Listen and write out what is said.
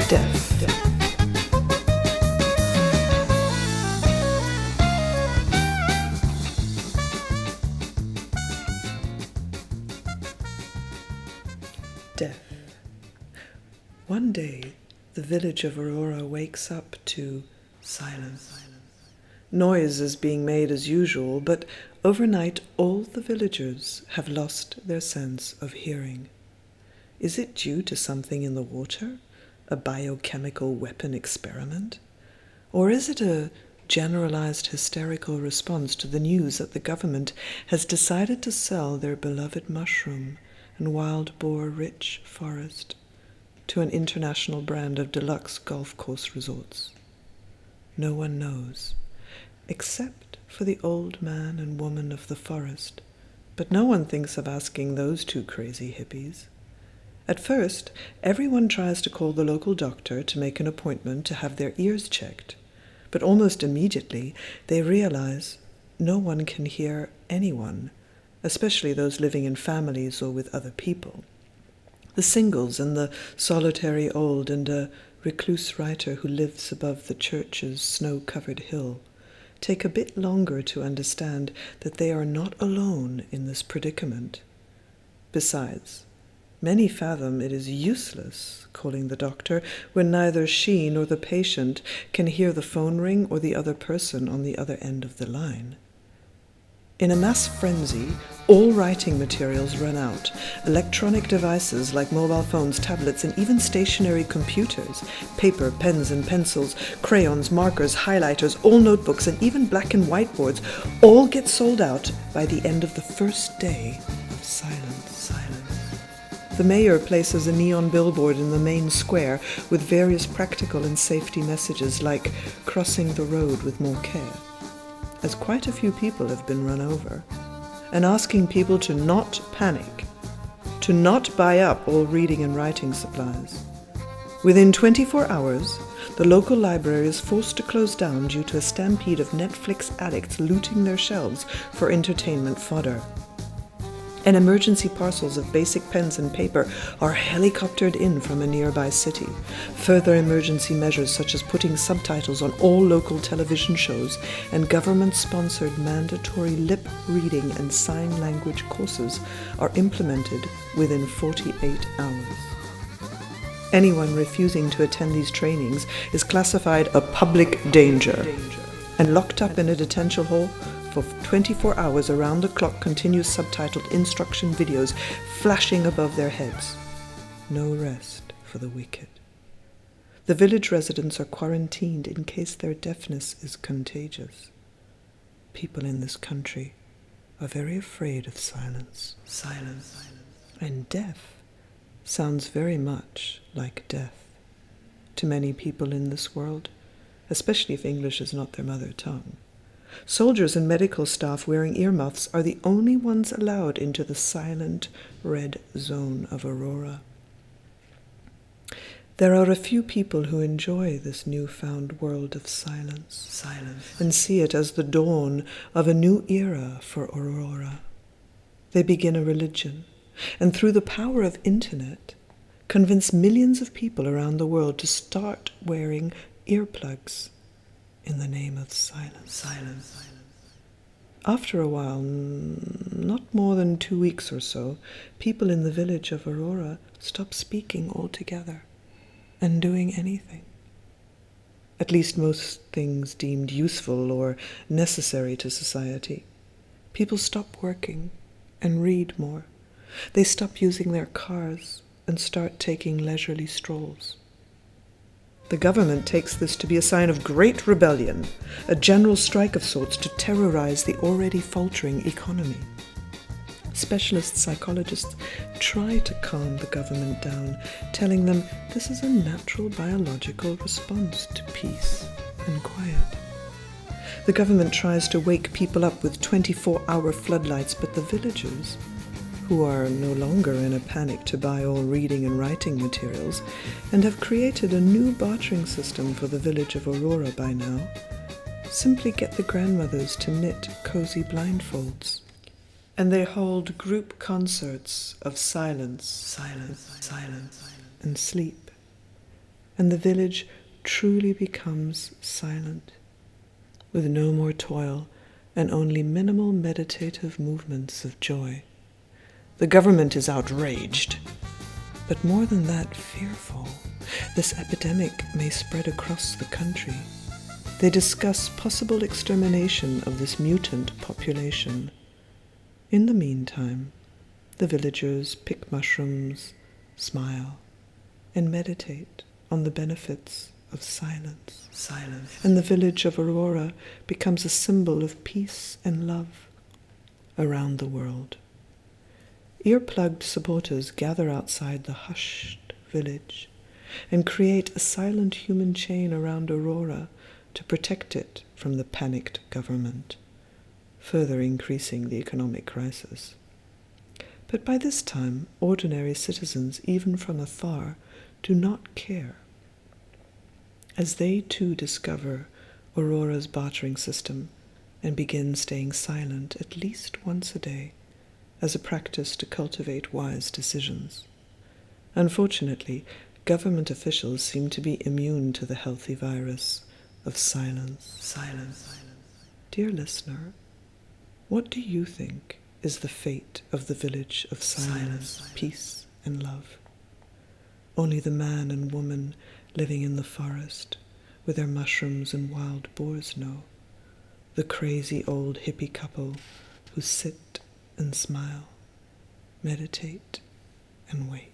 Deaf. Deaf. One day, the village of Aurora wakes up to silence. Noise is being made as usual, but overnight all the villagers have lost their sense of hearing. Is it due to something in the water? A biochemical weapon experiment? Or is it a generalized hysterical response to the news that the government has decided to sell their beloved mushroom and wild boar-rich forest to an international brand of deluxe golf course resorts? No one knows, except for the old man and woman of the forest, but no one thinks of asking those two crazy hippies. At first, everyone tries to call the local doctor to make an appointment to have their ears checked, but almost immediately they realize no one can hear anyone, especially those living in families or with other people. The singles and the solitary old and a recluse writer who lives above the church's snow-covered hill take a bit longer to understand that they are not alone in this predicament. Besides, many fathom it is useless calling the doctor when neither she nor the patient can hear the phone ring or the other person on the other end of the line. In a mass frenzy, all writing materials run out. Electronic devices like mobile phones, tablets, and even stationary computers, paper, pens and pencils, crayons, markers, highlighters, all notebooks, and even black and white boards all get sold out by the end of the first day of silence. The mayor places a neon billboard in the main square with various practical and safety messages like crossing the road with more care, as quite a few people have been run over, and asking people to not panic, to not buy up all reading and writing supplies. Within 24 hours, the local library is forced to close down due to a stampede of Netflix addicts looting their shelves for entertainment fodder. And emergency parcels of basic pens and paper are helicoptered in from a nearby city. Further emergency measures such as putting subtitles on all local television shows and government-sponsored mandatory lip reading and sign language courses are implemented within 48 hours. Anyone refusing to attend these trainings is classified a public danger and locked up in a detention hall for 24 hours around the clock, continuous subtitled instruction videos flashing above their heads. No rest for the wicked. The village residents are quarantined in case their deafness is contagious. People in this country are very afraid of silence. Silence. And deaf sounds very much like death to many people in this world, especially if English is not their mother tongue. Soldiers and medical staff wearing earmuffs are the only ones allowed into the silent red zone of Aurora. There are a few people who enjoy this newfound world of silence, and see it as the dawn of a new era for Aurora. They begin a religion, and through the power of internet, convince millions of people around the world to start wearing earplugs in the name of silence. After a while, not more than 2 weeks or so, people in the village of Aurora stop speaking altogether and doing anything. At least most things deemed useful or necessary to society. People stop working and read more. They stop using their cars and start taking leisurely strolls. The government takes this to be a sign of great rebellion, a general strike of sorts to terrorize the already faltering economy. Specialist psychologists try to calm the government down, telling them this is a natural biological response to peace and quiet. The government tries to wake people up with 24-hour floodlights, but the villagers, who are no longer in a panic to buy all reading and writing materials, and have created a new bartering system for the village of Aurora by now, simply get the grandmothers to knit cozy blindfolds. And they hold group concerts of silence, and sleep. and the village truly becomes silent, with no more toil and only minimal meditative movements of joy. The government is outraged, but more than that, fearful. This epidemic may spread across the country. They discuss possible extermination of this mutant population. In the meantime, the villagers pick mushrooms, smile, and meditate on the benefits of silence. And the village of Aurora becomes a symbol of peace and love around the world. Earplugged supporters gather outside the hushed village and create a silent human chain around Aurora to protect it from the panicked government, further increasing the economic crisis. But by this time, ordinary citizens, even from afar, do not care, as they too discover Aurora's bartering system and begin staying silent at least once a day as a practice to cultivate wise decisions. Unfortunately, government officials seem to be immune to the healthy virus of silence. Dear listener, what do you think is the fate of the village of silence, peace, and love? Only the man and woman living in the forest with their mushrooms and wild boars know. The crazy old hippie couple who sit and smile, meditate and wait.